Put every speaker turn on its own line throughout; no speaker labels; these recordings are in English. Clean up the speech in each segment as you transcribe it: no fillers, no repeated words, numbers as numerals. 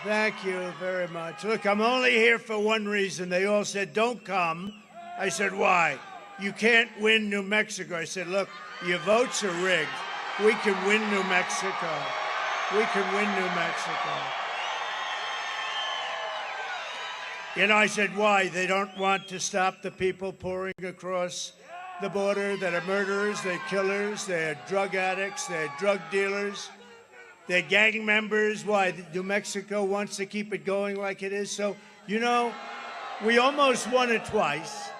Thank you very much. Look, I'm only here for one reason. They all said, don't come. I said, why? You can't win New Mexico. I said, look, your votes are rigged. We can win New Mexico. We can win New Mexico. You know, I said, why? They don't want to stop the people pouring across the border that are murderers, they're killers, they're drug addicts, they're drug dealers, they're gang members. Why? New Mexico wants to keep it going like it is. So, you know, we almost won it twice.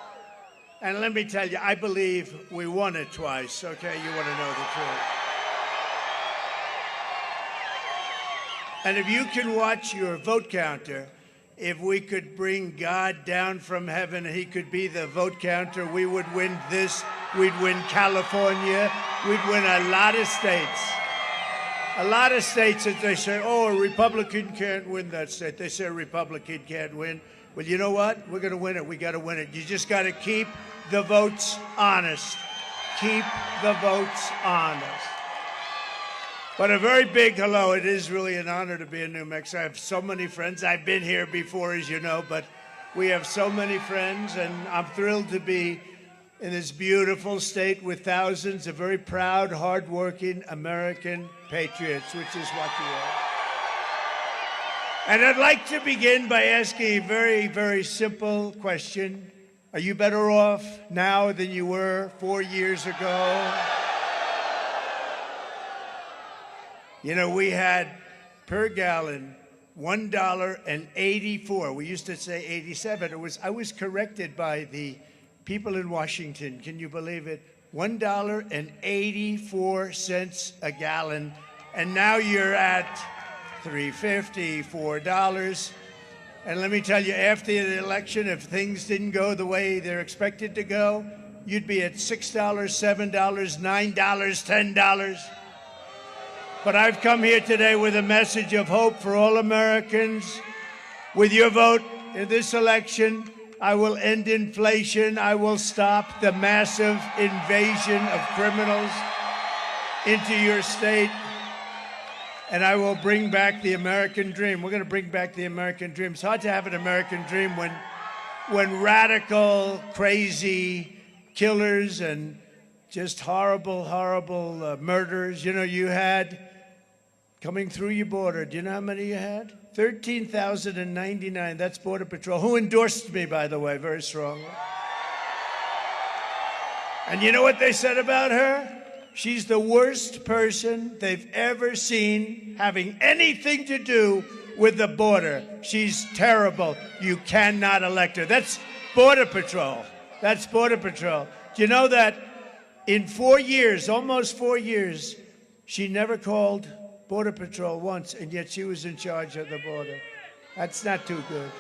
And let me tell you, I believe we won it twice, okay? You want to know the truth. And if you can watch your vote counter, if we could bring God down from heaven, he could be the vote counter, we would win this, we'd win California, we'd win a lot of states. A lot of states that they say, oh, a Republican can't win that state. They say a Republican can't win. Well, you know what? We're going to win it. We got to win it. You just got to keep the votes honest. Keep the votes honest. But a very big hello. It is really an honor to be in New Mexico. I have so many friends. I've been here before, as you know, but we have so many friends, and I'm thrilled to be in this beautiful state with thousands of very proud, hardworking American patriots, which is what you are. And I'd like to begin by asking a very, very simple question. Are you better off now than you were 4 years ago? You know, we had per gallon $1.84. We used to say 87. I was corrected by the people in Washington. Can you believe it? $1.84 a gallon. And now you're at $3.50, $4. And let me tell you, after the election, if things didn't go the way they're expected to go, you'd be at $6, $7, $9, $10. But I've come here today with a message of hope for all Americans. With your vote in this election, I will end inflation. I will stop the massive invasion of criminals into your state. And I will bring back the American dream. We're going to bring back the American dream. It's hard to have an American dream when radical, crazy killers and just horrible, horrible murders. You know, you had coming through your border. Do you know how many you had? 13,099. That's Border Patrol, who endorsed me, by the way, very strongly. And you know what they said about her? She's the worst person they've ever seen having anything to do with the border. She's terrible. You cannot elect her. That's Border Patrol. That's Border Patrol. Do you know that in 4 years, almost 4 years, she never called Border Patrol once, and yet she was in charge of the border. That's not too good.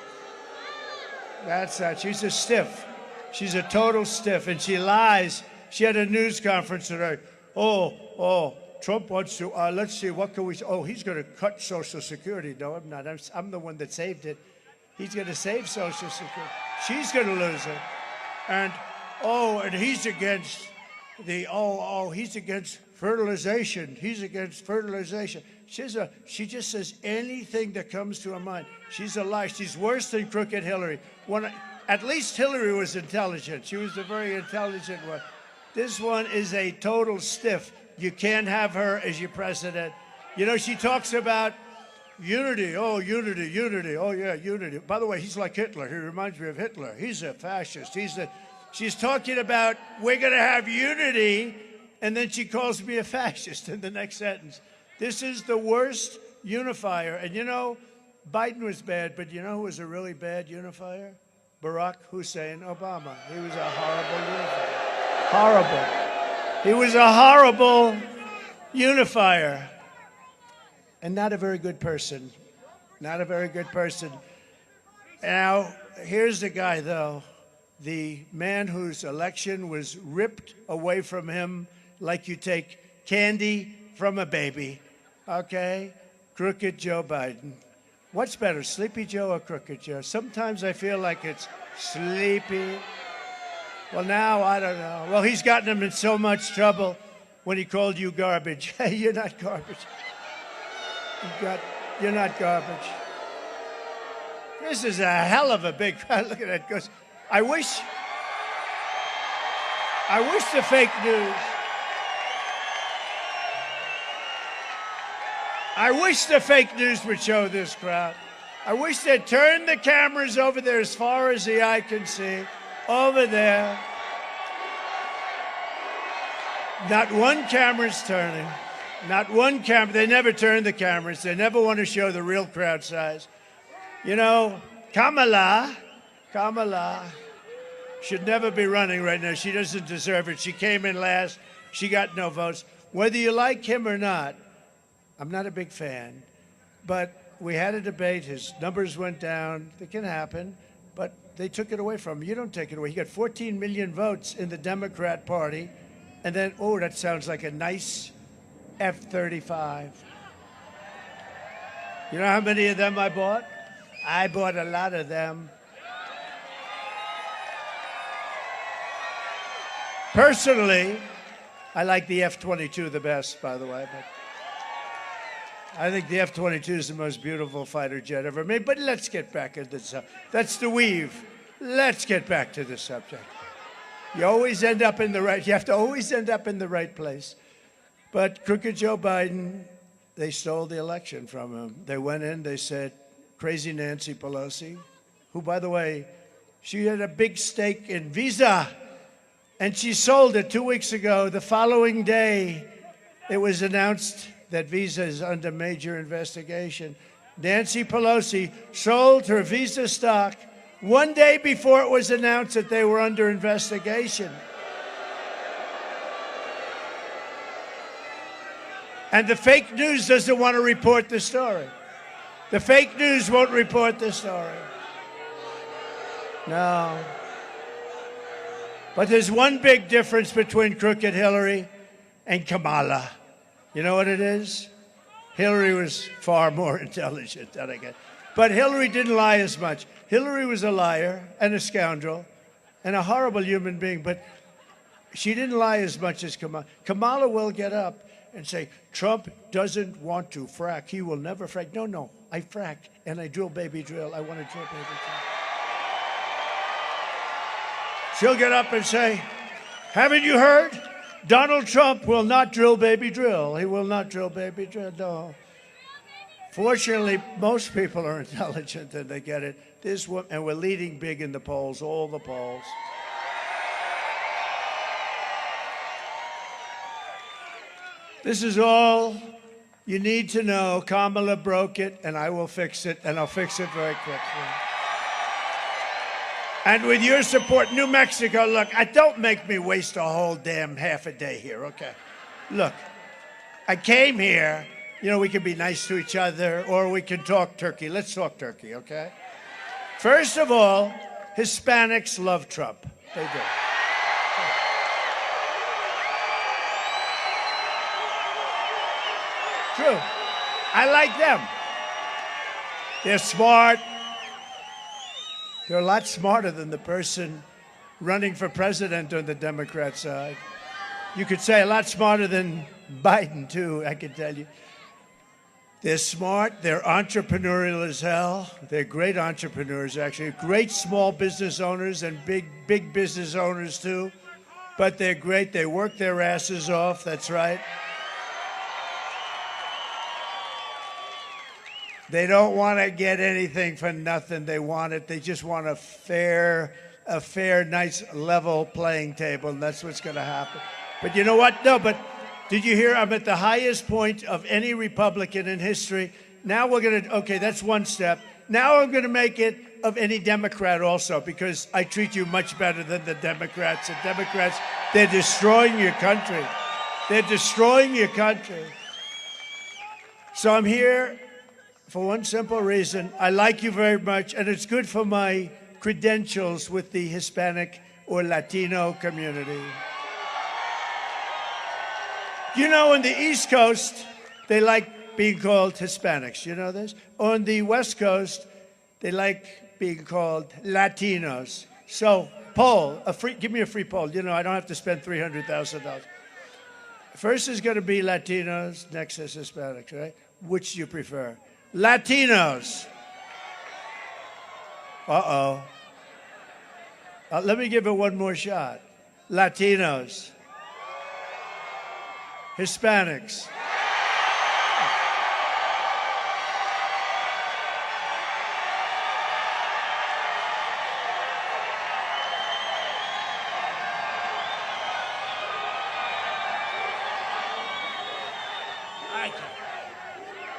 That's not. She's a stiff. She's a total stiff, and she lies. She had a news conference today. Oh, Trump wants to, let's see, what can we, he's going to cut Social Security. No, I'm not. I'm the one that saved it. He's going to save Social Security. She's going to lose it. And he's against he's against fertilization. He's against fertilization. She just says anything that comes to her mind. She's a liar. She's worse than crooked Hillary. At least Hillary was intelligent. She was a very intelligent one. This one is a total stiff. You can't have her as your president. You know, she talks about unity. Oh, unity, unity. Oh, yeah, unity. By the way, he's like Hitler. He reminds me of Hitler. He's a fascist. She's talking about we're going to have unity, and then she calls me a fascist in the next sentence. This is the worst unifier. And you know, Biden was bad, but you know who was a really bad unifier? Barack Hussein Obama. He was a horrible unifier. Horrible. He was a horrible unifier. And not a very good person. Not a very good person. Now, here's the guy, though. The man whose election was ripped away from him like you take candy from a baby. Okay? Crooked Joe Biden. What's better, Sleepy Joe or Crooked Joe? Sometimes I feel like it's Sleepy. Well, now, I don't know. Well, he's gotten him in so much trouble when he called you garbage. Hey, you're not garbage. You're not garbage. This is a hell of a big crowd. Look at that. Goes. I wish the fake news. I wish the fake news would show this crowd. I wish they'd turn the cameras over there as far as the eye can see. Over there. Not one camera's turning. Not one camera. They never turn the cameras. They never want to show the real crowd size. You know, Kamala should never be running right now. She doesn't deserve it. She came in last. She got no votes. Whether you like him or not, I'm not a big fan. But we had a debate. His numbers went down. It can happen. But they took it away from him. You don't take it away. He got 14 million votes in the Democrat Party. And then, oh, that sounds like a nice F-35. You know how many of them I bought? I bought a lot of them. Personally, I like the F-22 the best, by the way. But I think the F-22 is the most beautiful fighter jet ever made. But let's get back into the subject. That's the weave. Let's get back to the subject. You always end up in the right. You have to always end up in the right place. But crooked Joe Biden, they stole the election from him. They went in, they said, crazy Nancy Pelosi, who, by the way, she had a big stake in Visa, and she sold it 2 weeks ago. The following day, it was announced that Visa is under major investigation. Nancy Pelosi sold her Visa stock 1 day before it was announced that they were under investigation. And the fake news doesn't want to report the story. The fake news won't report the story. No. But there's one big difference between crooked Hillary and Kamala. You know what it is? Hillary was far more intelligent than I get. But Hillary didn't lie as much. Hillary was a liar and a scoundrel and a horrible human being, but she didn't lie as much as Kamala. Kamala will get up and say, Trump doesn't want to frack. He will never frack. No, I frack and I drill, baby, drill. I want to drill, baby, drill. She'll get up and say, haven't you heard? Donald Trump will not drill, baby, drill. He will not drill, baby, drill. No. Fortunately, most people are intelligent and they get it. And we're leading big in the polls, all the polls. This is all you need to know. Kamala broke it, and I will fix it, and I'll fix it very quickly. And with your support, New Mexico, look, don't make me waste a whole damn half a day here, okay? Look, I came here, you know, we can be nice to each other, or we can talk turkey. Let's talk turkey, okay? First of all, Hispanics love Trump. They do. True. I like them. They're smart. They're a lot smarter than the person running for president on the Democrat side. You could say a lot smarter than Biden, too, I can tell you. They're smart. They're entrepreneurial as hell. They're great entrepreneurs, actually. Great small business owners and big business owners, too. But they're great. They work their asses off. That's right. They don't want to get anything for nothing. They want it. They just want a fair, nice, level playing table, and that's what's going to happen. But you know what? No, but did you hear? I'm at the highest point of any Republican in history. Now we're going to, okay, that's one step. Now I'm going to make it of any Democrat also, because I treat you much better than the Democrats. The Democrats, they're destroying your country. They're destroying your country. So I'm here for one simple reason. I like you very much, and it's good for my credentials with the Hispanic or Latino community. You know, on the East Coast, they like being called Hispanics. You know this? On the West Coast, they like being called Latinos. So, poll, give me a free poll. You know, I don't have to spend $300,000. First is going to be Latinos, next is Hispanics, right? Which do you prefer? Latinos. Uh-oh. Let me give it one more shot. Latinos. Hispanics.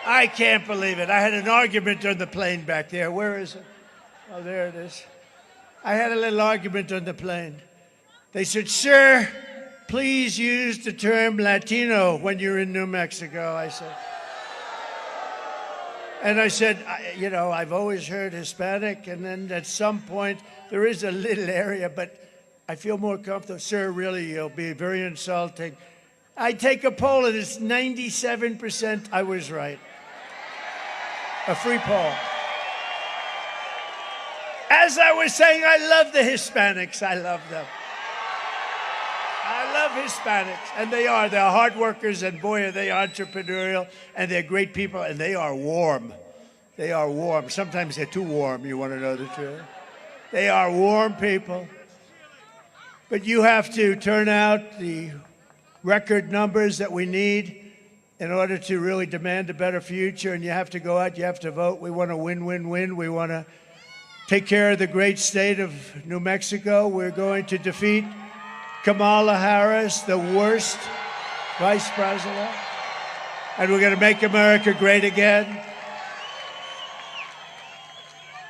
I can't believe it. I had an argument on the plane back there. Where is it? Oh, there it is. I had a little argument on the plane. They said, sir, please use the term Latino when you're in New Mexico, I said. And I said, you know, I've always heard Hispanic, and then at some point, there is a little area, but I feel more comfortable. Sir, really, you'll be very insulting. I take a poll, and it's 97% I was right. A free poll. As I was saying, I love the Hispanics. I love them. I love Hispanics. And they are. They're hard workers, and boy, are they entrepreneurial, and they're great people, and they are warm. They are warm. Sometimes they're too warm, you want to know the truth. They are warm people. But you have to turn out the record numbers that we need in order to really demand a better future, and you have to go out, you have to vote. We want to win, win, win. We want to take care of the great state of New Mexico. We're going to defeat Kamala Harris, the worst vice president, and we're going to make America great again.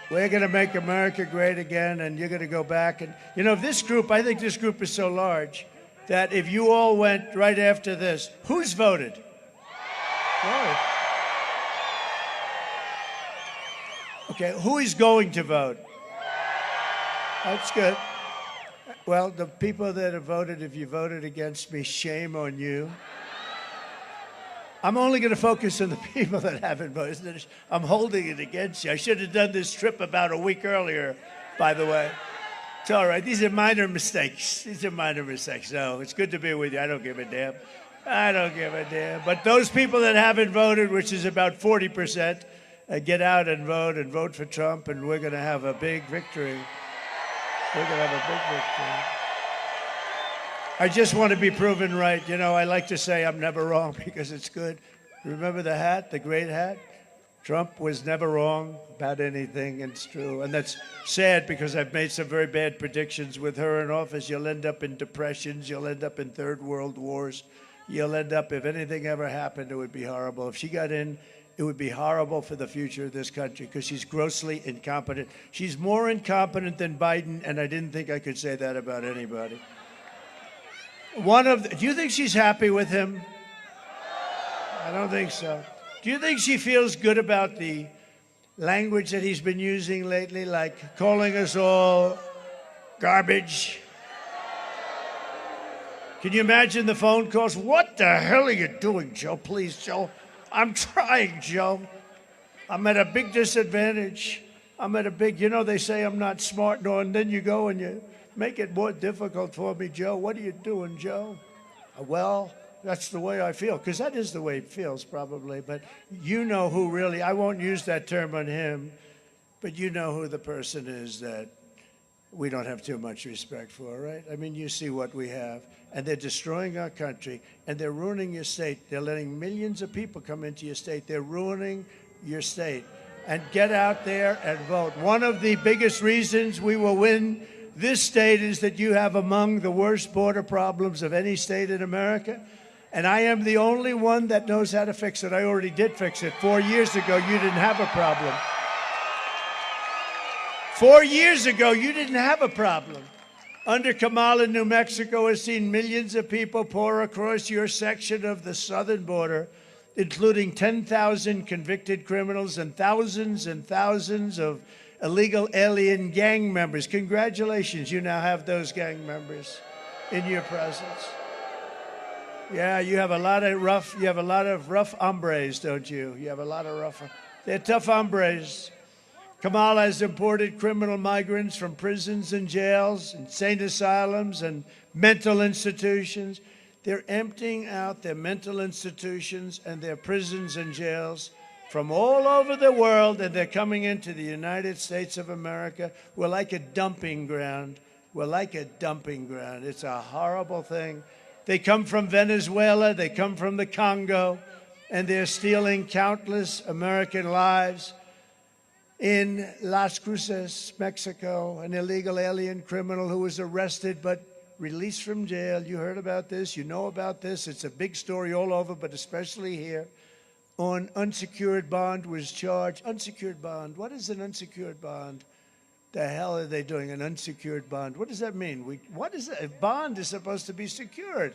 We're going to make America great again, and you're going to go back. And, you know, this group, I think this group is so large that if you all went right after this, who's voted? Okay, who is going to vote? That's good. Well, the people that have voted, if you voted against me, shame on you. I'm only going to focus on the people that haven't voted. I'm holding it against you. I should have done this trip about a week earlier, by the way. It's all right. These are minor mistakes. These are minor mistakes. No, it's good to be with you. I don't give a damn. I don't give a damn. But those people that haven't voted, which is about 40%, get out and vote for Trump, and we're going to have a big victory. We're going to have a big victory. I just want to be proven right. You know, I like to say I'm never wrong because it's good. Remember the hat, the great hat? Trump was never wrong about anything, and it's true. And that's sad because I've made some very bad predictions with her in office. You'll end up in depressions. You'll end up in third world wars. You'll end up, if anything ever happened, it would be horrible. If she got in, it would be horrible for the future of this country because she's grossly incompetent. She's more incompetent than Biden, and I didn't think I could say that about anybody. Do you think she's happy with him? I don't think so. Do you think she feels good about the language that he's been using lately, like calling us all garbage? Can you imagine the phone calls? What the hell are you doing, Joe? Please, Joe. I'm trying, Joe. I'm at a big disadvantage. You know, they say I'm not smart, no, and then you go and you make it more difficult for me, Joe. What are you doing, Joe? Well, that's the way I feel, because that is the way it feels, probably. But you know who really, I won't use that term on him, but you know who the person is that we don't have too much respect for, right? I mean, you see what we have. And they're destroying our country, and they're ruining your state. They're letting millions of people come into your state. They're ruining your state. And get out there and vote. One of the biggest reasons we will win this state is that you have among the worst border problems of any state in America. And I am the only one that knows how to fix it. I already did fix it. 4 years ago, you didn't have a problem. 4 years ago, you didn't have a problem. Under Kamala, New Mexico has seen millions of people pour across your section of the southern border, including 10,000 convicted criminals and thousands of illegal alien gang members. Congratulations, you now have those gang members in your presence. Yeah, you have a lot of rough hombres, don't you? You have a lot of rough. They're tough hombres. Kamala has imported criminal migrants from prisons and jails, insane asylums, and mental institutions. They're emptying out their mental institutions and their prisons and jails from all over the world, and they're coming into the United States of America. We're like a dumping ground. We're like a dumping ground. It's a horrible thing. They come from Venezuela, they come from the Congo, and they're stealing countless American lives. In Las Cruces, Mexico, an illegal alien criminal who was arrested but released from jail. You heard about this, you know about this. It's a big story all over, but especially here. On unsecured bond was charged. Unsecured bond, what is an unsecured bond? The hell are they doing, an unsecured bond? What does that mean? What is it? A bond is supposed to be secured.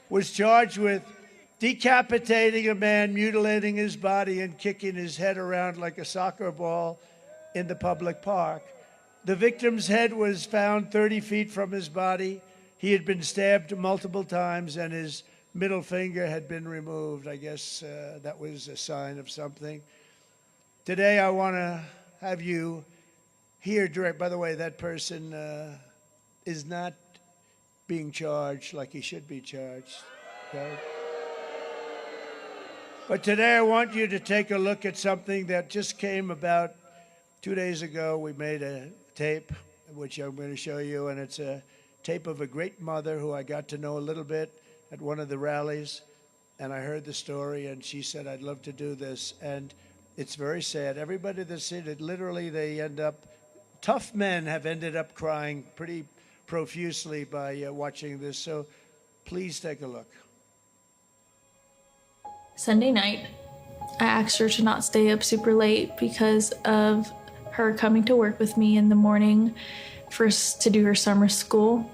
Was charged with decapitating a man, mutilating his body, and kicking his head around like a soccer ball in the public park. The victim's head was found 30 feet from his body. He had been stabbed multiple times, and his middle finger had been removed. I guess that was a sign of something. Today, I want to have you hear direct. By the way, that person is not being charged like he should be charged. Okay? But today I want you to take a look at something that just came about 2 days ago. We made a tape, which I'm going to show you, and it's a tape of a great mother who I got to know a little bit at one of the rallies, and I heard the story, and she said, I'd love to do this, and it's very sad. Everybody that's seen it, literally they end up, tough men have ended up crying pretty profusely by watching this, so please take a look.
Sunday night, I asked her to not stay up super late because of her coming to work with me in the morning to do her summer school.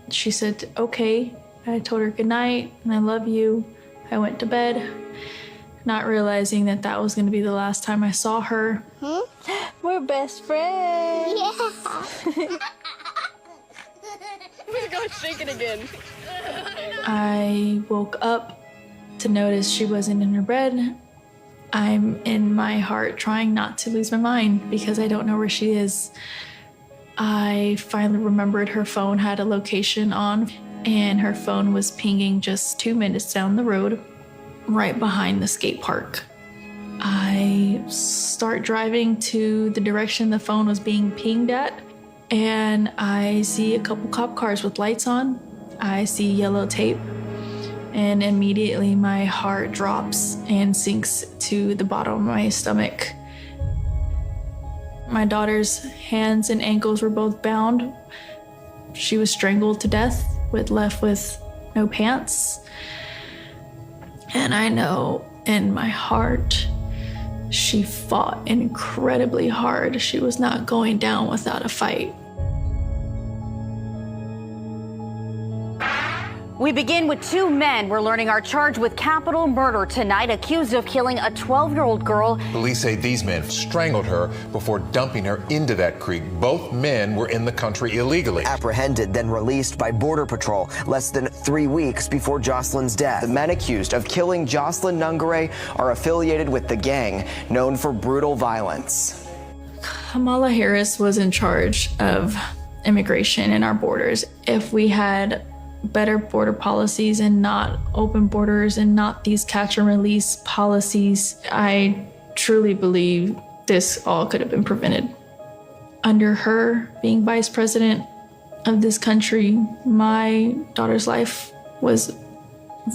She said, okay. I told her good night and I love you. I went to bed, not realizing that that was going to be the last time I saw her.
We're best friends.
Yeah. We're going shaking again.
I woke up to notice she wasn't in her bed. I'm in my heart trying not to lose my mind because I don't know where she is. I finally remembered her phone had a location on, and her phone was pinging just 2 minutes down the road, right behind the skate park. I start driving to the direction the phone was being pinged at, and I see a couple cop cars with lights on. I see yellow tape, and immediately my heart drops and sinks to the bottom of my stomach. My daughter's hands and ankles were both bound. She was strangled to death, left with no pants. And I know in my heart, she fought incredibly hard. She was not going down without a fight.
We begin with two men we're learning are charged with capital murder tonight, accused of killing a 12-year-old girl.
Police say these men strangled her before dumping her into that creek. Both men were in the country illegally.
Apprehended, then released by Border Patrol less than 3 weeks before Jocelyn's death. The men accused of killing Jocelyn Nungare are affiliated with the gang known for brutal violence.
Kamala Harris was in charge of immigration in our borders. If we had better border policies and not open borders and not these catch and release policies, I truly believe this all could have been prevented. Under her being vice president of this country, my daughter's life was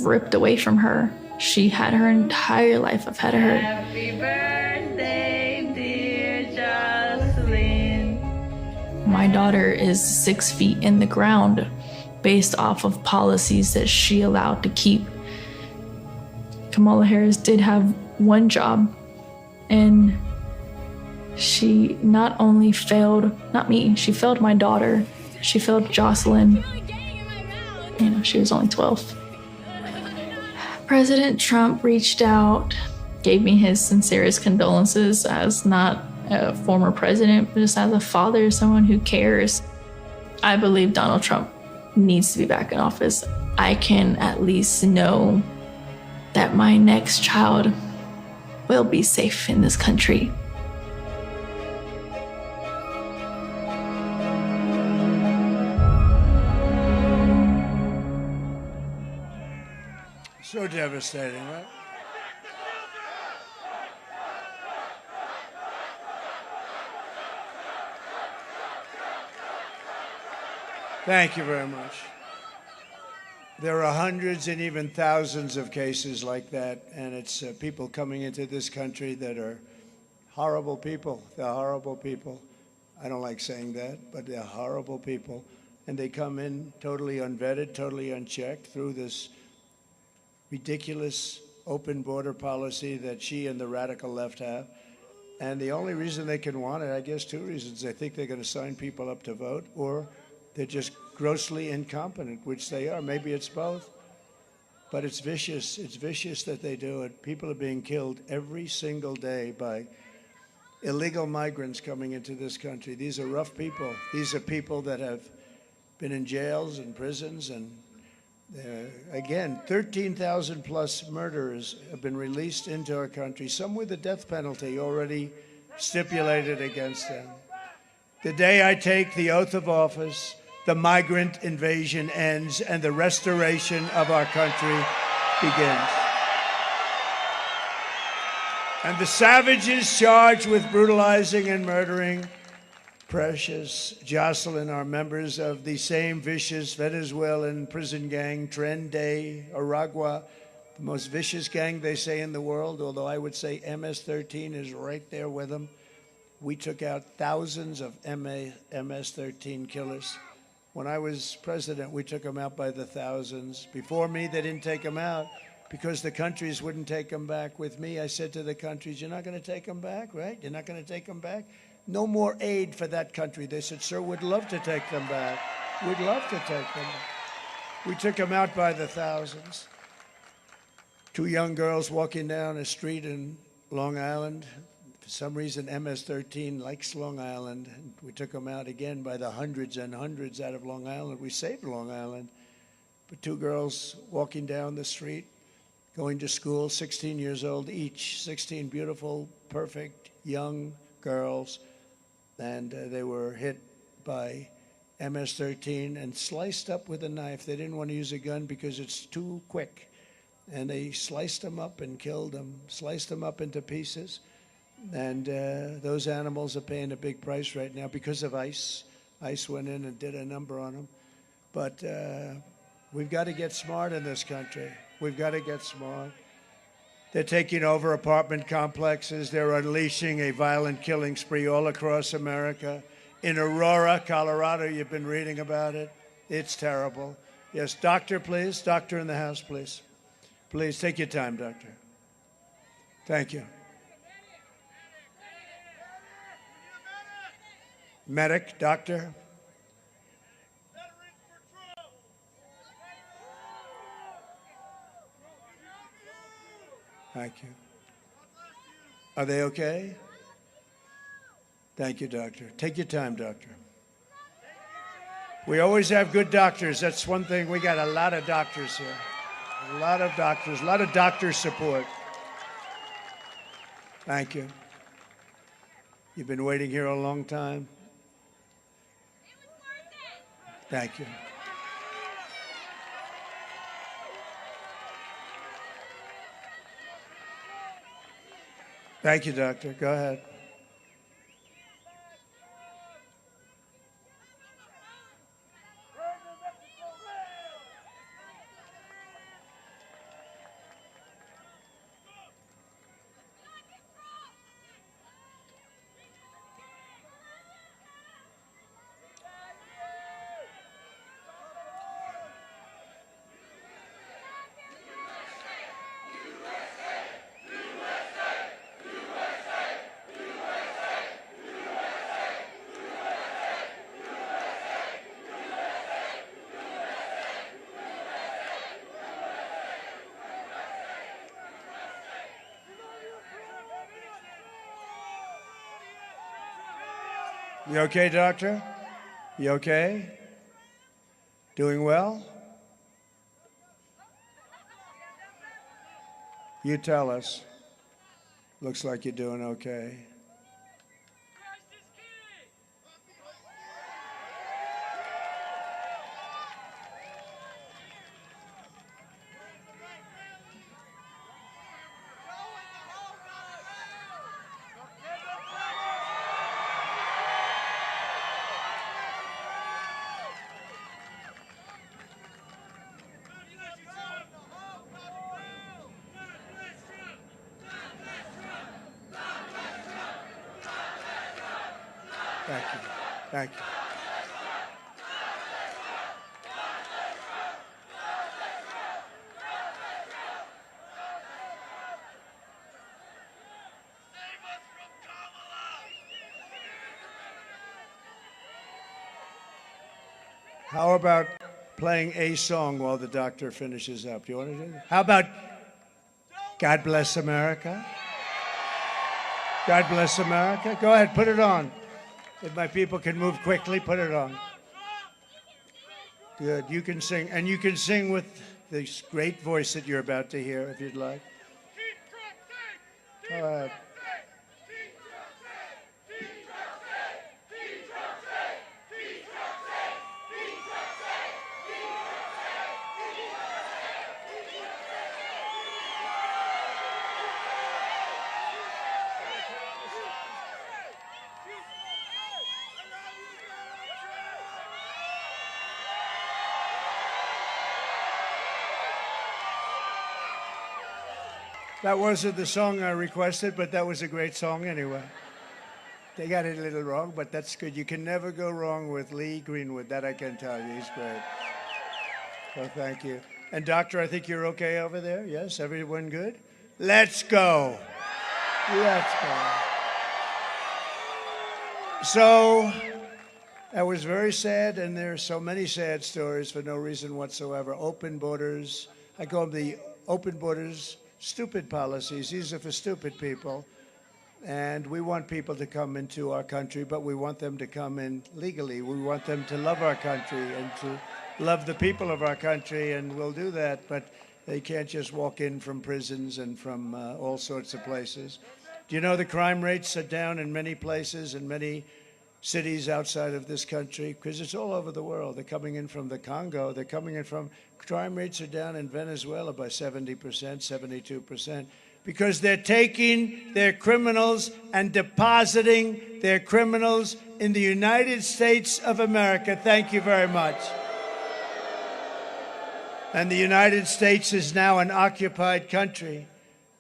ripped away from her. She had her entire life ahead of her.
Happy birthday, dear Jocelyn.
My daughter is 6 feet in the ground based off of policies that she allowed to keep. Kamala Harris did have one job, and she not only failed, not me, she failed my daughter. She failed Jocelyn. You know, she was only 12. President Trump reached out, gave me his sincerest condolences as not a former president, but just as a father, someone who cares. I believe Donald Trump needs to be back in office. I can at least know that my next child will be safe in this country.
So devastating, right? Thank you very much. There are hundreds and even thousands of cases like that, and it's people coming into this country that are horrible people. They're horrible people. I don't like saying that, but they're horrible people. And they come in totally unvetted, totally unchecked through this ridiculous open border policy that she and the radical left have. And the only reason they can want it, I guess two reasons. They think they're going to sign people up to vote, or they're just grossly incompetent, which they are. Maybe it's both. But it's vicious. It's vicious that they do it. People are being killed every single day by illegal migrants coming into this country. These are rough people. These are people that have been in jails and prisons. And again, 13,000 plus murderers have been released into our country, some with the death penalty already stipulated against them. The day I take the oath of office, the migrant invasion ends and the restoration of our country begins. And the savages charged with brutalizing and murdering Precious Jocelyn are members of the same vicious Venezuelan prison gang, Tren de Aragua, the most vicious gang, they say, in the world, although I would say MS-13 is right there with them. We took out thousands of MS-13 killers. When I was president, we took them out by the thousands. Before me, they didn't take them out because the countries wouldn't take them back. With me, I said to the countries, you're not going to take them back, right? You're not going to take them back? No more aid for that country. They said, sir, we'd love to take them back. We'd love to take them back. We took them out by the thousands. Two young girls walking down a street in Long Island. For some reason, MS-13 likes Long Island. And we took them out again by the hundreds and hundreds out of Long Island. We saved Long Island. But two girls walking down the street, going to school, 16 years old each, 16 beautiful, perfect, young girls. And they were hit by MS-13 and sliced up with a knife. They didn't want to use a gun because it's too quick. And they sliced them up and killed them, sliced them up into pieces. And those animals are paying a big price right now because of ICE. ICE went in and did a number on them. But we've got to get smart in this country. We've got to get smart. They're taking over apartment complexes. They're unleashing a violent killing spree all across America. In Aurora, Colorado, you've been reading about it. It's terrible. Yes, doctor, please. Doctor in the house, please. Please, take your time, doctor. Thank you. Medic, doctor. Thank you. Are they okay? Thank you, doctor. Take your time, doctor. We always have good doctors. That's one thing. We got a lot of doctors here. A lot of doctors, a lot of doctor support. Thank you. You've been waiting here a long time. Thank you. Thank you, doctor. Go ahead. You okay, doctor? You okay? Doing well? You tell us. Looks like you're doing okay. Thank you. Thank you. How about playing a song while the doctor finishes up? Do you want to do that? How about God Bless America? God Bless America? Go ahead, put it on. If my people can move quickly, put it on. Good. You can sing, and you can sing with this great voice that you're about to hear if you'd like. All right. That wasn't the song I requested, but that was a great song anyway. They got it a little wrong, but that's good. You can never go wrong with Lee Greenwood. That I can tell you. He's great. So thank you. And Doctor, I think you're okay over there? Yes? Everyone good? Let's go. Let's go. So that was very sad, and there are so many sad stories for no reason whatsoever. Open borders. I call them the open borders. Stupid policies. These are for stupid people. And we want people to come into our country, but we want them to come in legally. We want them to love our country and to love the people of our country, and we'll do that, but they can't just walk in from prisons and from all sorts of places. Do you know the crime rates are down in many places, in many cities outside of this country? Because it's all over the world. They're coming in from the Congo. They're coming in from... Crime rates are down in Venezuela by 70%, 72%, because they're taking their criminals and depositing their criminals in the United States of America. Thank you very much. And the United States is now an occupied country,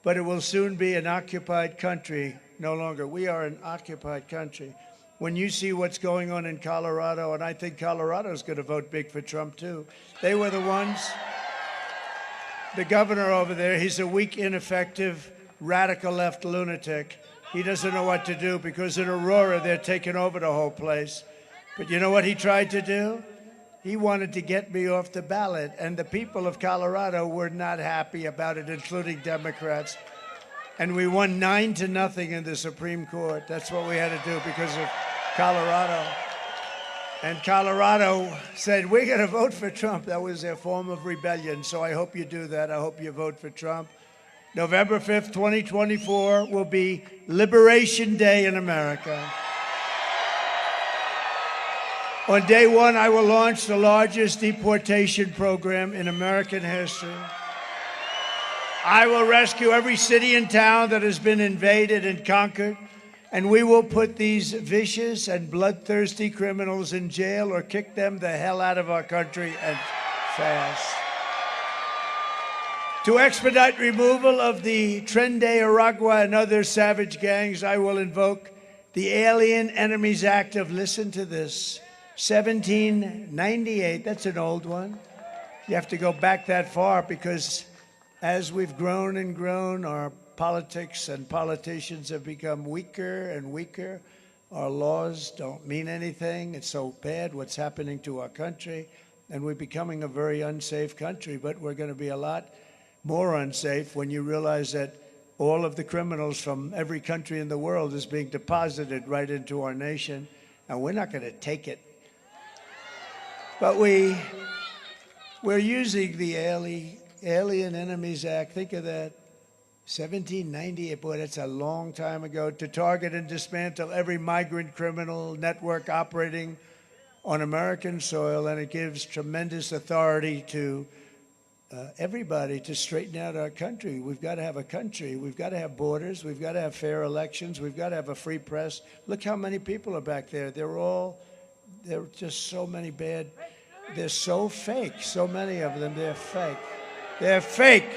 but it will soon be an occupied country no longer. We are an occupied country. When you see what's going on in Colorado, and I think Colorado's going to vote big for Trump, too. They were the ones. The governor over there, he's a weak, ineffective, radical left lunatic. He doesn't know what to do because in Aurora, they're taking over the whole place. But you know what he tried to do? He wanted to get me off the ballot, and the people of Colorado were not happy about it, including Democrats. And we won 9-0 in the Supreme Court. That's what we had to do because of Colorado. And Colorado said, we're going to vote for Trump. That was their form of rebellion. So I hope you do that. I hope you vote for Trump. November 5th, 2024 will be Liberation Day in America. On day one, I will launch the largest deportation program in American history. I will rescue every city and town that has been invaded and conquered, and we will put these vicious and bloodthirsty criminals in jail or kick them the hell out of our country, and fast. To expedite removal of the Tren de Aragua and other savage gangs, I will invoke the Alien Enemies Act of, listen to this, 1798. That's an old one. You have to go back that far because as we've grown and grown, our politics and politicians have become weaker and weaker. Our laws don't mean anything. It's so bad what's happening to our country, and we're becoming a very unsafe country, but we're going to be a lot more unsafe when you realize that all of the criminals from every country in the world is being deposited right into our nation, and we're not going to take it. But we're using the Alien Enemies Act, think of that, 1798, boy, that's a long time ago, to target and dismantle every migrant criminal network operating on American soil, and it gives tremendous authority to everybody to straighten out our country. We've got to have a country. We've got to have borders. We've got to have fair elections. We've got to have a free press. Look how many people are back there. They're just so many bad. They're so fake. So many of them, they're fake. They're fake.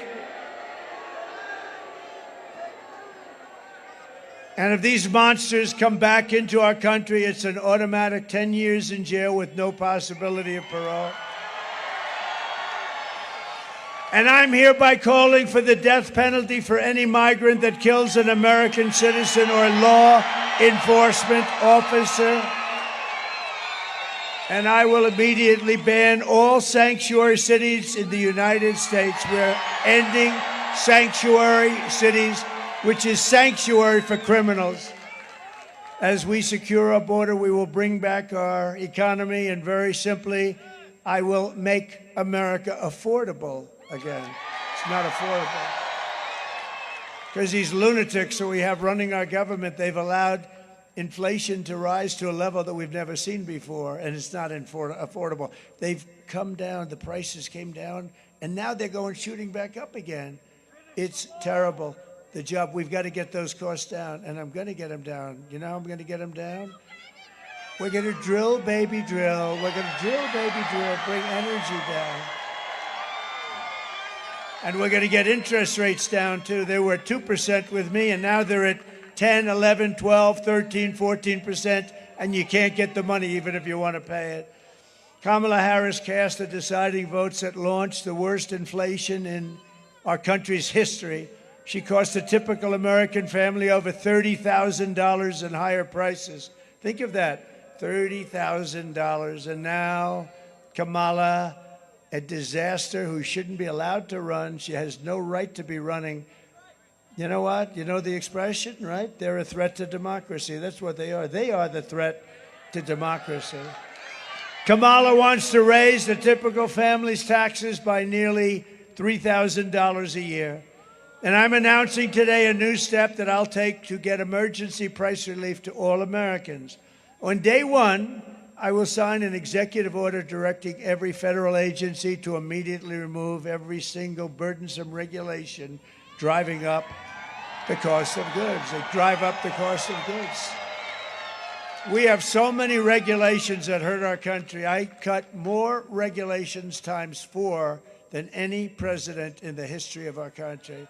And if these monsters come back into our country, it's an automatic 10 years in jail with no possibility of parole. And I'm hereby calling for the death penalty for any migrant that kills an American citizen or law enforcement officer. And I will immediately ban all sanctuary cities in the United States. We're ending sanctuary cities, which is sanctuary for criminals. As we secure our border, we will bring back our economy, and very simply, I will make America affordable again. It's not affordable. Because these lunatics that we have running our government, they've allowed inflation to rise to a level that we've never seen before, and it's not affordable. They've come down, the prices came down, and now they're going shooting back up again. It's terrible. The job, we've got to get those costs down, and I'm going to get them down. You know how I'm going to get them down? We're going to drill, baby, drill. We're going to drill, baby, drill, bring energy down. And we're going to get interest rates down, too. They were at 2% with me, and now they're at 10, 11, 12, 13, 14%, and you can't get the money even if you want to pay it. Kamala Harris cast the deciding votes that launched the worst inflation in our country's history. She cost a typical American family over $30,000 in higher prices. Think of that, $30,000. And now Kamala, a disaster who shouldn't be allowed to run. She has no right to be running. You know what? You know the expression, right? They're a threat to democracy. That's what they are. They are the threat to democracy. Kamala wants to raise the typical family's taxes by nearly $3,000 a year. And I'm announcing today a new step that I'll take to get emergency price relief to all Americans. On day one, I will sign an executive order directing every federal agency to immediately remove every single burdensome regulation driving up the cost of goods. They drive up the cost of goods. We have so many regulations that hurt our country. I cut more regulations ×4 than any president in the history of our country.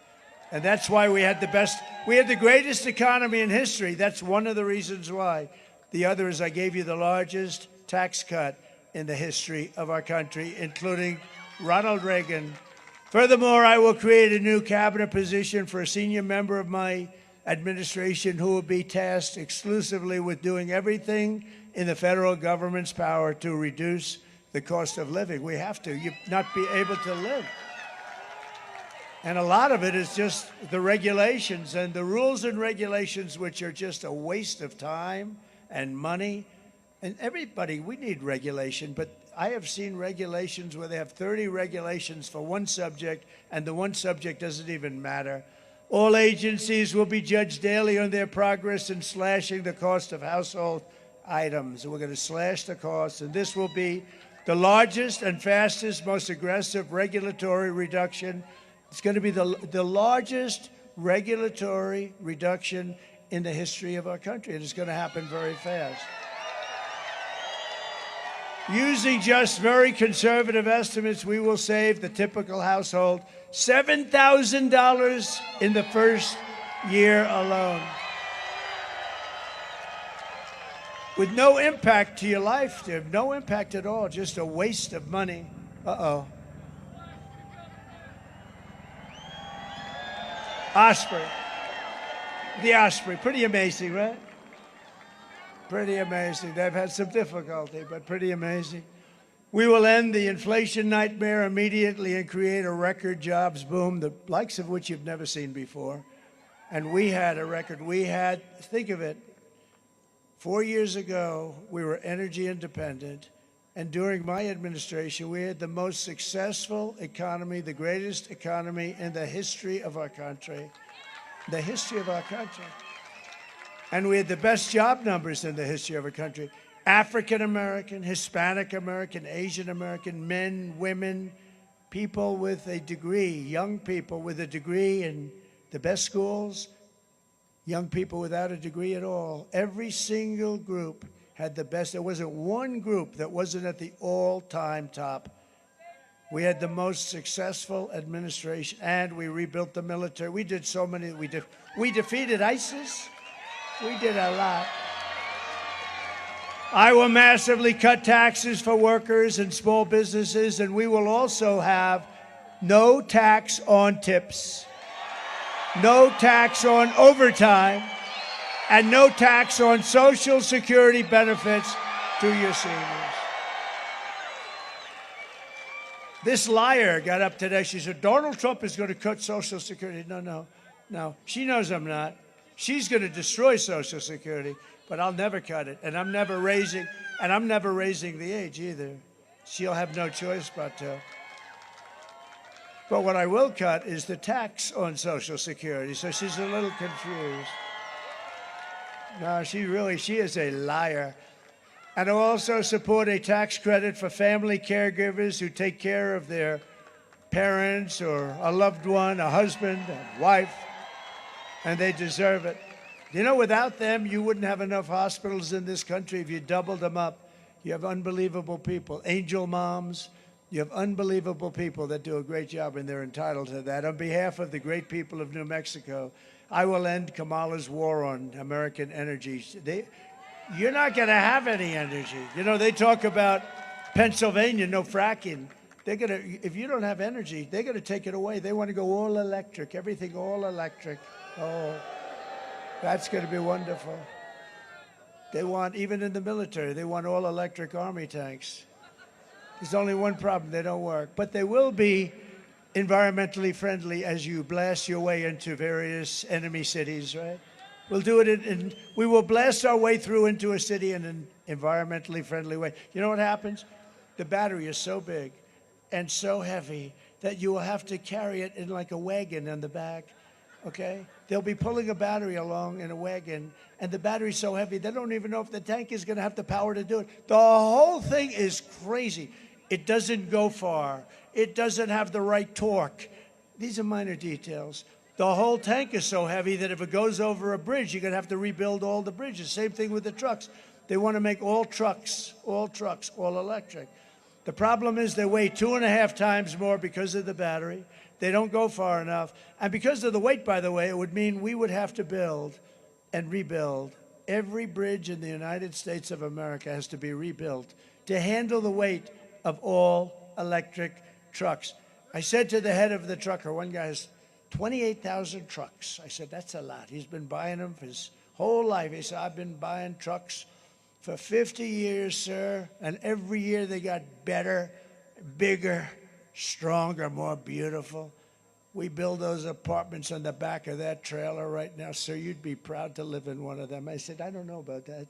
And that's why we had the greatest economy in history. That's one of the reasons why. The other is I gave you the largest tax cut in the history of our country, including Ronald Reagan. Furthermore, I will create a new cabinet position for a senior member of my administration who will be tasked exclusively with doing everything in the federal government's power to reduce the cost of living. We have to. You not be able to live. And a lot of it is just the regulations and the rules and regulations, which are just a waste of time and money. And everybody, we need regulation, but I have seen regulations where they have 30 regulations for one subject, and the one subject doesn't even matter. All agencies will be judged daily on their progress in slashing the cost of household items. We're going to slash the costs, and this will be the largest and fastest, most aggressive regulatory reduction. It's going to be the largest regulatory reduction in the history of our country, and it's going to happen very fast. Using just very conservative estimates, we will save the typical household $7,000 in the first year alone. With no impact to your life, Dave. No impact at all, just a waste of money. Uh-oh. Osprey. The Osprey. Pretty amazing, right? Pretty amazing. They've had some difficulty, but pretty amazing. We will end the inflation nightmare immediately and create a record jobs boom, the likes of which you've never seen before. And we had a record. Think of it, 4 years ago, we were energy independent. And during my administration, we had the most successful economy, the greatest economy in the history of our country. The history of our country. And we had the best job numbers in the history of our country. African American, Hispanic American, Asian American, men, women, people with a degree, young people with a degree in the best schools, young people without a degree at all. Every single group had the best. There wasn't one group that wasn't at the all-time top. We had the most successful administration, and we rebuilt the military. We did so many. We defeated ISIS. We did a lot. I will massively cut taxes for workers and small businesses, and we will also have no tax on tips, no tax on overtime, and no tax on Social Security benefits to your seniors. This liar got up today. She said, Donald Trump is going to cut Social Security. No. She knows I'm not. She's going to destroy Social Security, but I'll never cut it. And I'm never raising the age either. She'll have no choice but to. But what I will cut is the tax on Social Security. So she's a little confused. No, she is a liar. And I'll also support a tax credit for family caregivers who take care of their parents or a loved one, a husband, a wife, and they deserve it. You know, without them, you wouldn't have enough hospitals in this country if you doubled them up. You have unbelievable people, angel moms. You have unbelievable people that do a great job, and they're entitled to that. On behalf of the great people of New Mexico, I will end Kamala's war on American energy. You're not going to have any energy. You know, they talk about Pennsylvania, no fracking. If you don't have energy, they're going to take it away. They want to go all electric, everything all electric. Oh, that's going to be wonderful. They want, even in the military, they want all electric army tanks. There's only one problem, they don't work. But they will be environmentally friendly as you blast your way into various enemy cities, right? We'll do it we will blast our way through into a city in an environmentally friendly way. You know what happens? The battery is so big and so heavy that you will have to carry it in like a wagon on the back, okay? They'll be pulling a battery along in a wagon, and the battery's so heavy, they don't even know if the tank is going to have the power to do it. The whole thing is crazy. It doesn't go far. It doesn't have the right torque. These are minor details. The whole tank is so heavy that if it goes over a bridge, you're going to have to rebuild all the bridges. Same thing with the trucks. They want to make all trucks, all electric. The problem is they weigh 2.5 times more because of the battery. They don't go far enough. And because of the weight, by the way, it would mean we would have to build and rebuild. Every bridge in the United States of America has to be rebuilt to handle the weight of all electric trucks. I said to the head of the trucker, one guy has 28,000 trucks. I said, that's a lot. He's been buying them for his whole life. He said, I've been buying trucks for 50 years, sir, and every year they got better, bigger, stronger, more beautiful. We build those apartments on the back of that trailer right now, sir. You'd be proud to live in one of them. I said, I don't know about that.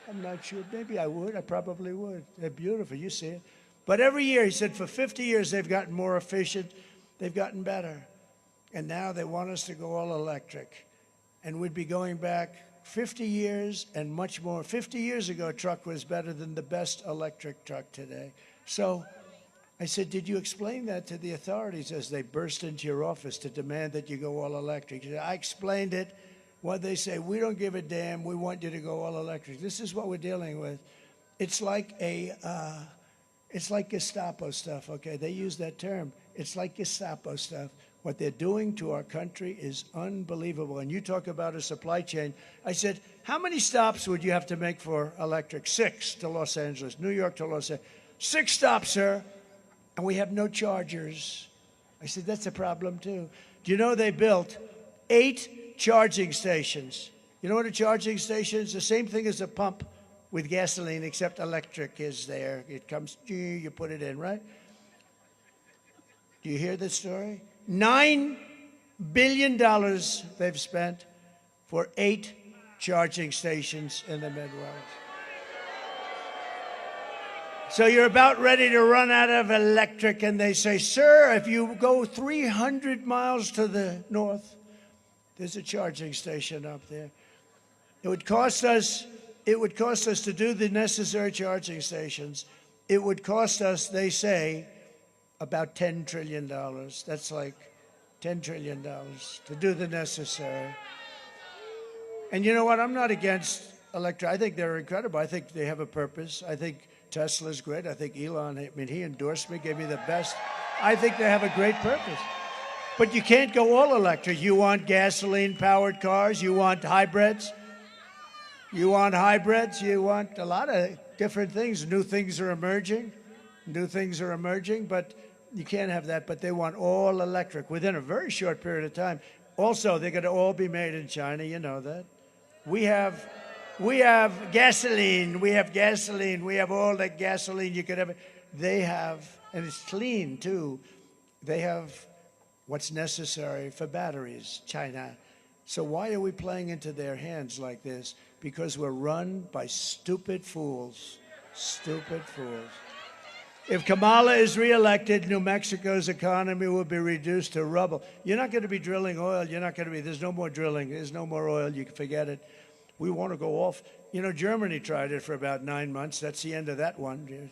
I'm not sure. Maybe I would. I probably would. They're beautiful. You see it. But every year, he said, for 50 years, they've gotten more efficient. They've gotten better. And now they want us to go all electric. And we'd be going back 50 years and much more. 50 years ago, a truck was better than the best electric truck today. So I said, did you explain that to the authorities as they burst into your office to demand that you go all electric? He said, I explained it. What they say, we don't give a damn. We want you to go all electric. This is what we're dealing with. It's like it's like Gestapo stuff, okay? They use that term. It's like Gestapo stuff. What they're doing to our country is unbelievable. And you talk about a supply chain. I said, how many stops would you have to make for electric? 6 to Los Angeles, New York to Los Angeles. 6 stops, sir, and we have no chargers. I said, that's a problem, too. Do you know they built 8 charging stations? You know what a charging station is? The same thing as a pump with gasoline, except electric is there. It comes, you put it in, right? Do you hear this story? $9 billion they've spent for 8 charging stations in the Midwest. So you're about ready to run out of electric, and they say, sir, if you go 300 miles to the north, there's a charging station up there. It would cost us to do the necessary charging stations. It would cost us, they say, about $10 trillion. That's like $10 trillion to do the necessary. And you know what? I'm not against electric. I think they're incredible. I think they have a purpose. I think Tesla's great. I think Elon, he endorsed me, gave me the best. I think they have a great purpose. But you can't go all electric. You want gasoline-powered cars. You want hybrids. You want hybrids? You want a lot of different things. New things are emerging. But you can't have that. But they want all electric within a very short period of time. Also, they're going to all be made in China. You know that. We have gasoline. We have all the gasoline you could ever. They have, and it's clean too. They have what's necessary for batteries, China. So why are we playing into their hands like this? Because we're run by stupid fools. Stupid fools. If Kamala is reelected, New Mexico's economy will be reduced to rubble. You're not going to be drilling oil. There's no more drilling. There's no more oil. You can forget it. We want to go off. You know, Germany tried it for about 9 months. That's the end of that one.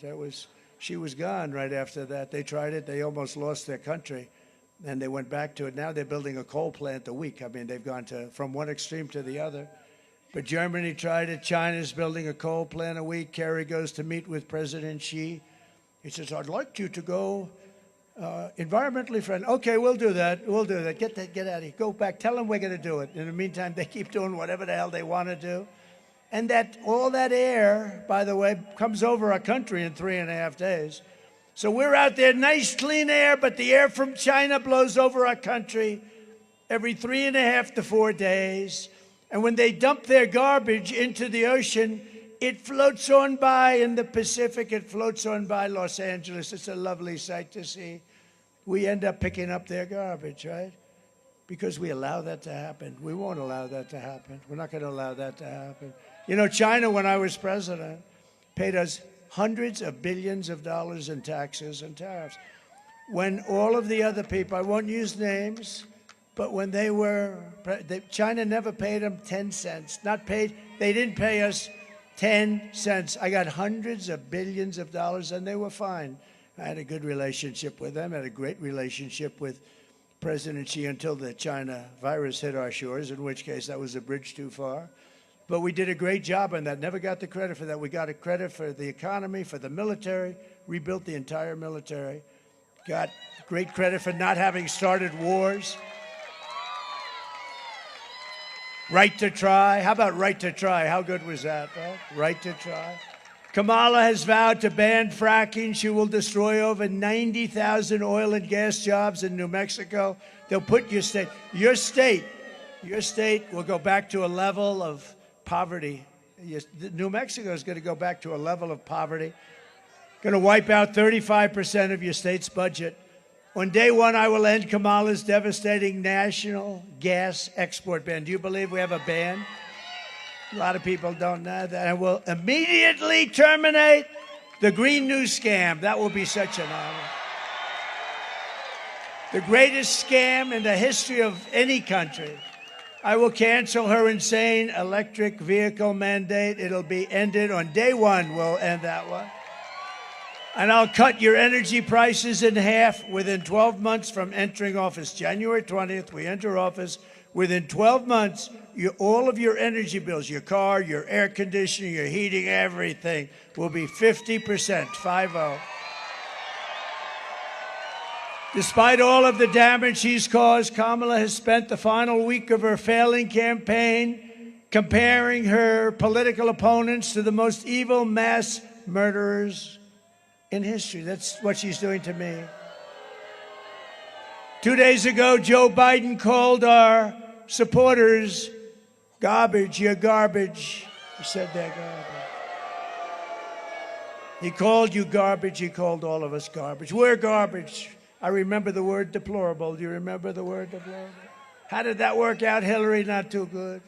She was gone right after that. They tried it. They almost lost their country. And they went back to it. Now they're building a coal plant a week. I mean, they've gone from one extreme to the other. But Germany tried it. China's building a coal plant a week. Kerry goes to meet with President Xi. He says, I'd like you to go environmentally friendly. Okay, we'll do that. Get out of here. Go back. Tell them we're going to do it. In the meantime, they keep doing whatever the hell they want to do. And all that air, by the way, comes over our country in 3.5 days. So we're out there, nice clean air, but the air from China blows over our country every 3.5 to 4 days. And when they dump their garbage into the ocean, it floats on by in the Pacific. It floats on by Los Angeles. It's a lovely sight to see. We end up picking up their garbage, right? Because we allow that to happen. We won't allow that to happen. We're not going to allow that to happen. You know, China, when I was president, paid us hundreds of billions of dollars in taxes and tariffs. When all of the other people, I won't use names, but when China never paid them 10 cents. They didn't pay us 10 cents. I got hundreds of billions of dollars, and they were fine. I had a good relationship with them. I had a great relationship with President Xi until the China virus hit our shores, in which case that was a bridge too far. But we did a great job on that. Never got the credit for that. We got a credit for the economy, for the military, rebuilt the entire military. Got great credit for not having started wars. Right to try. How about right to try? How good was that, right? Right to try. Kamala has vowed to ban fracking. She will destroy over 90,000 oil and gas jobs in New Mexico. They'll put your state will go back to a level of poverty. New Mexico is going to go back to a level of poverty. Going to wipe out 35% of your state's budget. On day one, I will end Kamala's devastating national gas export ban. Do you believe we have a ban? A lot of people don't know that. And we'll immediately terminate the Green New Scam. That will be such an honor. The greatest scam in the history of any country. I will cancel her insane electric vehicle mandate. It'll be ended on day one. We'll end that one. And I'll cut your energy prices in half within 12 months from entering office. January 20th, we enter office. Within 12 months, all of your energy bills, your car, your air conditioning, your heating, everything will be 50%, 50. Despite all of the damage she's caused, Kamala has spent the final week of her failing campaign comparing her political opponents to the most evil mass murderers in history. That's what she's doing to me. 2 days ago, Joe Biden called our supporters garbage. You're garbage. He said they're garbage. He called you garbage. He called all of us garbage. We're garbage. I remember the word deplorable. Do you remember the word deplorable? How did that work out, Hillary? Not too good.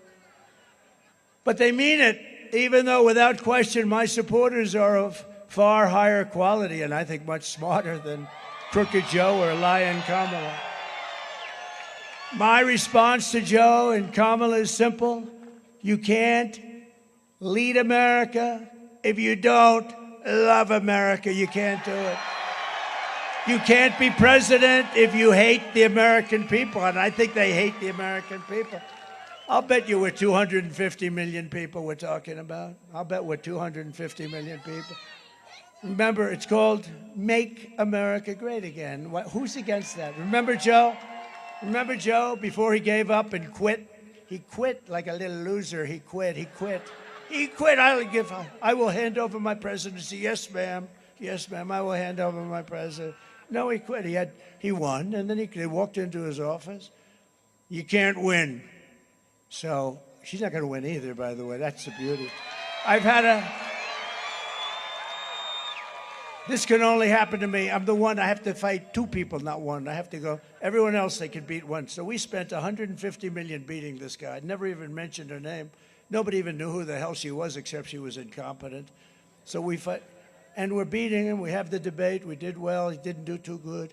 But they mean it, even though without question my supporters are of far higher quality and I think much smarter than Crooked Joe or Lying Kamala. My response to Joe and Kamala is simple. You can't lead America if you don't love America. You can't do it. You can't be president if you hate the American people, and I think they hate the American people. I'll bet you we're 250 million people we're talking about. I'll bet we're 250 million people. Remember, it's called Make America Great Again. Who's against that? Remember Joe? Remember Joe before he gave up and quit? He quit like a little loser. He quit. He quit. I will hand over my presidency. Yes, ma'am. Yes, ma'am. I will hand over my presidency. No, he quit. He won, and then he walked into his office. You can't win. So she's not going to win either, by the way. That's the beauty. This can only happen to me. I'm the one. I have to fight two people, not one. I have to go. Everyone else they can beat once. So we spent $150 million beating this guy. I never even mentioned her name. Nobody even knew who the hell she was, except she was incompetent. So we fight, and we're beating him. We have the debate. We did well. He didn't do too good.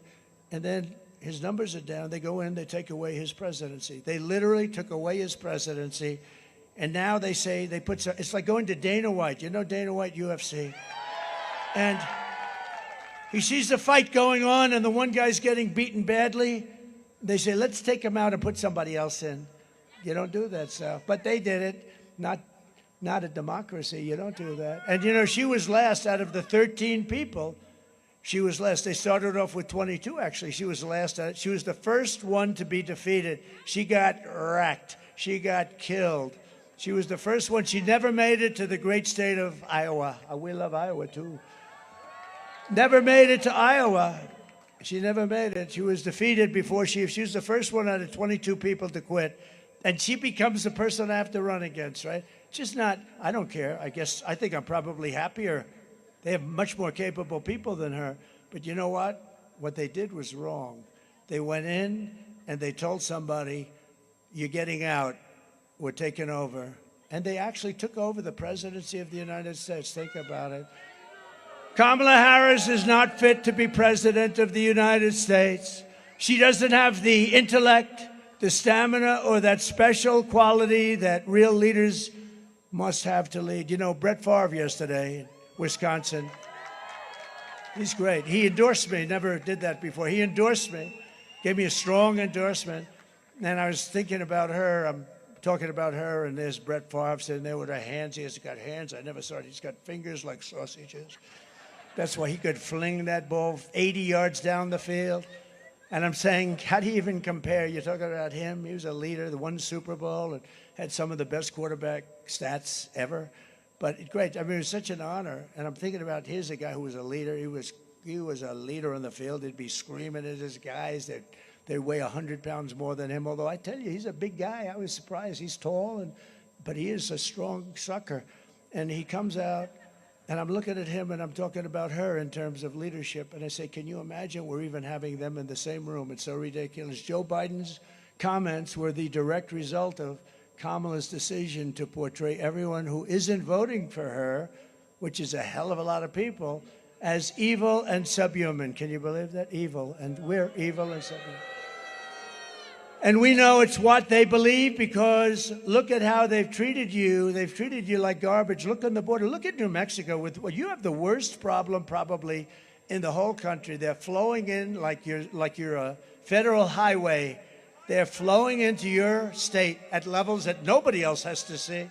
And then his numbers are down. They go in. They take away his presidency. They literally took away his presidency. And now they say they put. It's like going to Dana White. You know Dana White, UFC. And he sees the fight going on, and the one guy's getting beaten badly. They say, let's take him out and put somebody else in. You don't do that stuff. But they did it. Not a democracy. You don't do that. And, you know, she was last out of the 13 people. She was last. They started off with 22, actually. She was last. She was the first one to be defeated. She got wrecked. She got killed. She was the first one. She never made it to the great state of Iowa. We love Iowa, too. Never made it to Iowa. She never made it. She was defeated before she was the first one out of 22 people to quit. And she becomes the person I have to run against, right? Just not, I don't care. I think I'm probably happier. They have much more capable people than her. But you know what? What they did was wrong. They went in and they told somebody, you're getting out. We're taking over. And they actually took over the presidency of the United States. Think about it. Kamala Harris is not fit to be president of the United States. She doesn't have the intellect, the stamina, or that special quality that real leaders must have to lead. You know, Brett Favre yesterday in Wisconsin, he's great. He endorsed me, never did that before. He endorsed me, gave me a strong endorsement. And I was thinking about her, I'm talking about her, and there's Brett Favre sitting there with her hands. He has got hands, I never saw it. He's got fingers like sausages. That's why he could fling that ball 80 yards down the field. And I'm saying, how do you even compare? You're talking about him. He was a leader, the won Super Bowl, and had some of the best quarterback stats ever. But great. I mean, it was such an honor. And I'm thinking about, here's a guy who was a leader. He was a leader on the field. He'd be screaming at his guys. They weigh 100 pounds more than him. Although I tell you, he's a big guy. I was surprised. He's tall, but he is a strong sucker. And he comes out. And I'm looking at him and I'm talking about her in terms of leadership. And I say, can you imagine we're even having them in the same room? It's so ridiculous. Joe Biden's comments were the direct result of Kamala's decision to portray everyone who isn't voting for her, which is a hell of a lot of people, as evil and subhuman. Can you believe that? Evil. And we're evil and subhuman. And we know it's what they believe because look at how they've treated you. They've treated you like garbage. Look on the border. Look at New Mexico. You have the worst problem probably in the whole country. They're flowing in like you're a federal highway. They're flowing into your state at levels that nobody else has to see.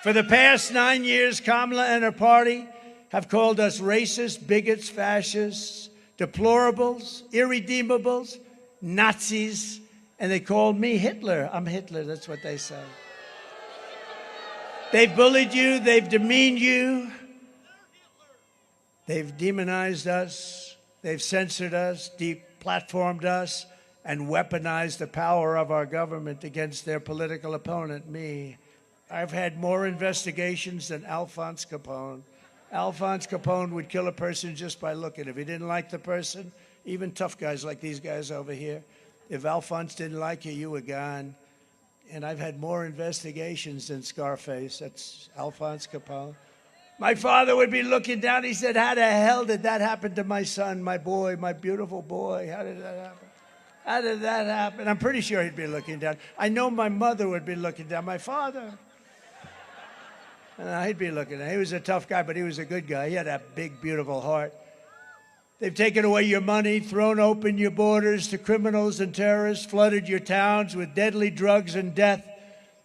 For the past 9 years, Kamala and her party have called us racist, bigots, fascists, deplorables, irredeemables, Nazis, and they called me Hitler. I'm Hitler, that's what they say. They've bullied you, they've demeaned you, they've demonized us, they've censored us, deplatformed us, and weaponized the power of our government against their political opponent, me. I've had more investigations than Alphonse Capone. Alphonse Capone would kill a person just by looking. If he didn't like the person, even tough guys like these guys over here, if Alphonse didn't like you, you were gone. And I've had more investigations than Scarface. That's Alphonse Capone. My father would be looking down. He said, how the hell did that happen to my son, my boy, my beautiful boy? How did that happen? How did that happen? I'm pretty sure he'd be looking down. I know my mother would be looking down. My father. He'd be looking down. He was a tough guy, but he was a good guy. He had a big, beautiful heart. They've taken away your money, thrown open your borders to criminals and terrorists, flooded your towns with deadly drugs and death,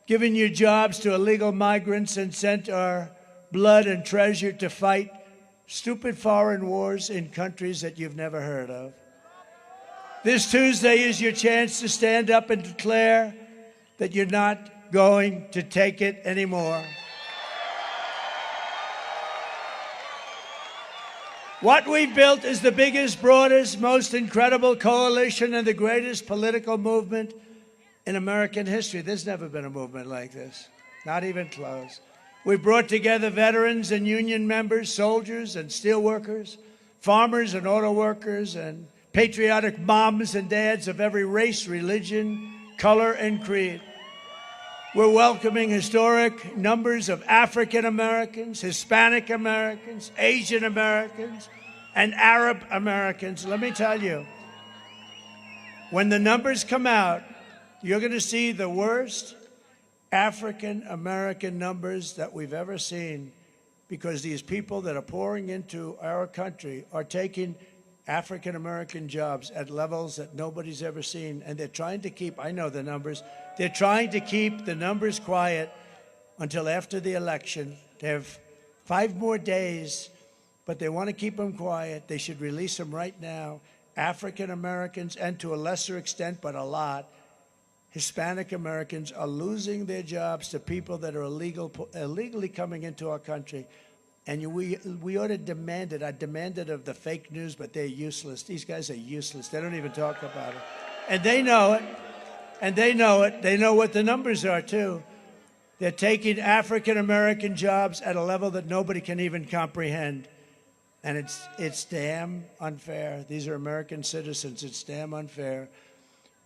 given your jobs to illegal migrants, and sent our blood and treasure to fight stupid foreign wars in countries that you've never heard of. This Tuesday is your chance to stand up and declare that you're not going to take it anymore. What we've built is the biggest, broadest, most incredible coalition and the greatest political movement in American history. There's never been a movement like this, not even close. We've brought together veterans and union members, soldiers and steelworkers, farmers and auto workers, and patriotic moms and dads of every race, religion, color, and creed. We're welcoming historic numbers of African Americans, Hispanic Americans, Asian Americans, and Arab Americans. Let me tell you, when the numbers come out, you're going to see the worst African American numbers that we've ever seen, because these people that are pouring into our country are taking African American jobs at levels that nobody's ever seen, and they're trying to keep, I know the numbers, they're trying to keep the numbers quiet until after the election. They have 5 more days, but they want to keep them quiet. They should release them right now. African Americans, and to a lesser extent, but a lot, Hispanic Americans are losing their jobs to people that are illegally coming into our country. And we ought to demand it. I demand it of the fake news, but they're useless. These guys are useless. They don't even talk about it. And they know it. And they know it. They know what the numbers are, too. They're taking African American jobs at a level that nobody can even comprehend. And it's damn unfair. These are American citizens. It's damn unfair.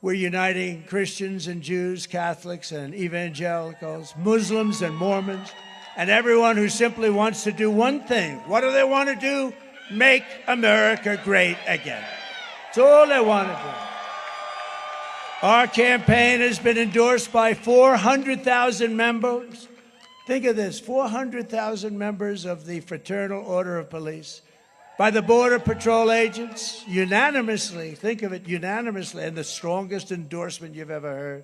We're uniting Christians and Jews, Catholics and evangelicals, Muslims and Mormons, and everyone who simply wants to do one thing. What do they want to do? Make America great again. That's all they want to do. Our campaign has been endorsed by 400,000 members. Think of this, 400,000 members of the Fraternal Order of Police, by the Border Patrol agents, unanimously, think of it, unanimously, and the strongest endorsement you've ever heard,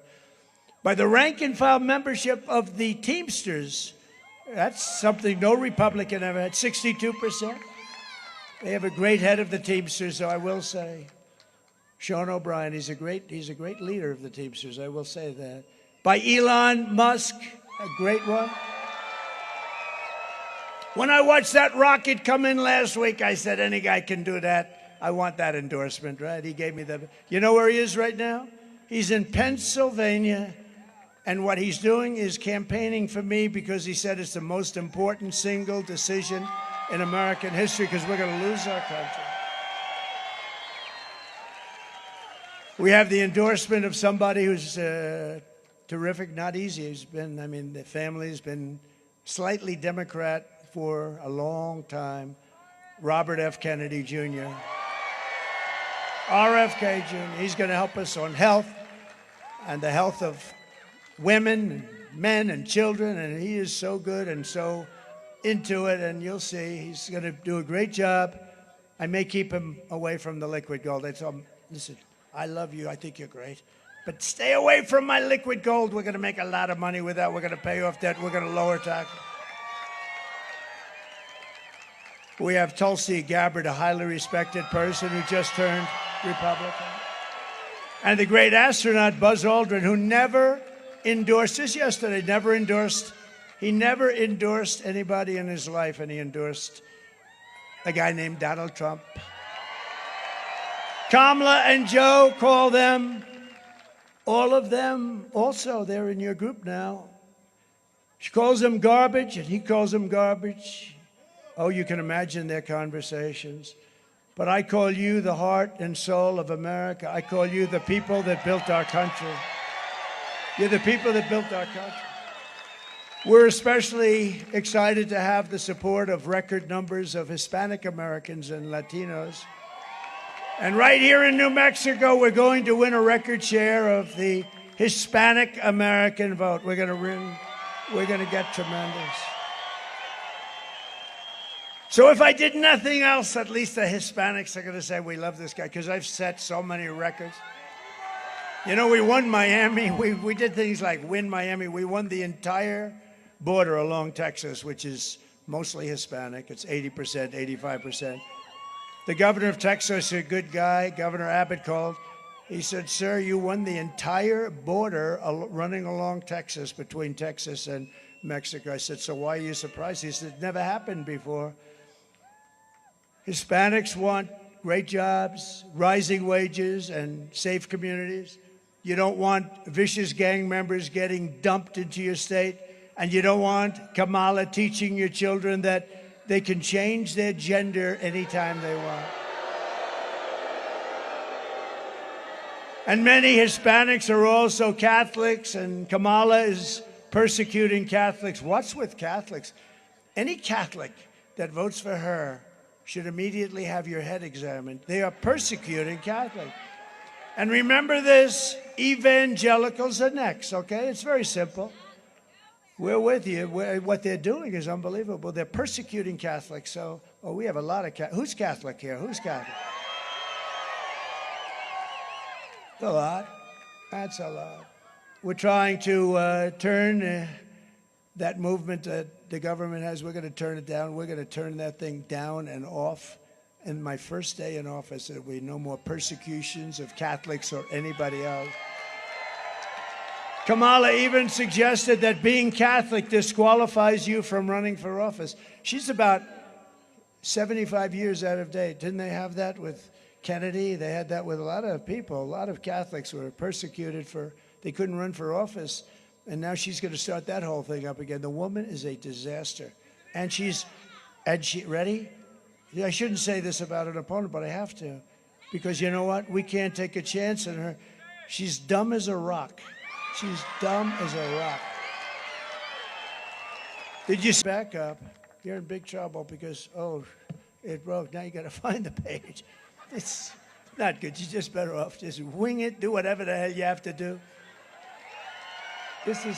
by the rank and file membership of the Teamsters. That's something no Republican ever had, 62%. They have a great head of the Teamsters, so I will say, Sean O'Brien, he's a great leader of the Teamsters, I will say that. By Elon Musk, a great one. When I watched that rocket come in last week, I said, any guy can do that. I want that endorsement, right? He gave me the, you know where he is right now? He's in Pennsylvania, and what he's doing is campaigning for me because he said it's the most important single decision in American history because we're going to lose our country. We have the endorsement of somebody who's terrific, not easy. He's been, I mean, the family's been slightly Democrat for a long time, Robert F. Kennedy Jr. RFK Jr. He's going to help us on health and the health of women, and men, and children, and he is so good and so into it, and you'll see he's going to do a great job. I may keep him away from the liquid gold. I told him, listen, I love you. I think you're great. But stay away from my liquid gold. We're going to make a lot of money with that. We're going to pay off debt. We're going to lower taxes. We have Tulsi Gabbard, a highly respected person who just turned Republican. And the great astronaut Buzz Aldrin, who never endorsed, just yesterday, he never endorsed anybody in his life, and he endorsed a guy named Donald Trump. Kamala and Joe, call them, all of them also, they're in your group now. She calls them garbage, and he calls them garbage. Oh, you can imagine their conversations. But I call you the heart and soul of America. I call you the people that built our country. You're the people that built our country. We're especially excited to have the support of record numbers of Hispanic Americans and Latinos. And right here in New Mexico, we're going to win a record share of the Hispanic American vote. We're going to get tremendous. So if I did nothing else, at least the Hispanics are going to say, we love this guy, because I've set so many records. You know, we won Miami. We did things like win Miami. We won the entire border along Texas, which is mostly Hispanic. It's 80%, 85%. The governor of Texas, a good guy, Governor Abbott, called. He said, sir, you won the entire border running along Texas, between Texas and Mexico. I said, so why are you surprised? He said, it never happened before. Hispanics want great jobs, rising wages, and safe communities. You don't want vicious gang members getting dumped into your state. And you don't want Kamala teaching your children that they can change their gender anytime they want. And many Hispanics are also Catholics, and Kamala is persecuting Catholics. What's with Catholics? Any Catholic that votes for her should immediately have your head examined. They are persecuting Catholics. And remember this, evangelicals are next, okay? It's very simple. We're with you. What they're doing is unbelievable. They're persecuting Catholics. So, we have a lot of Catholics. Who's Catholic here? Who's Catholic? A lot. That's a lot. We're trying to turn that movement that the government has. We're going to turn it down. We're going to turn that thing down and off. And my first day in office, there will be no more persecutions of Catholics or anybody else. Kamala even suggested that being Catholic disqualifies you from running for office. She's about 75 years out of date. Didn't they have that with Kennedy? They had that with a lot of people. A lot of Catholics were persecuted they couldn't run for office. And now she's going to start that whole thing up again. The woman is a disaster. And ready? I shouldn't say this about an opponent, but I have to. Because you know what? We can't take a chance on her. She's dumb as a rock. She's dumb as a rock. Did you back up? You're in big trouble because, it broke. Now you got to find the page. It's not good. You're just better off just wing it, do whatever the hell you have to do. This is...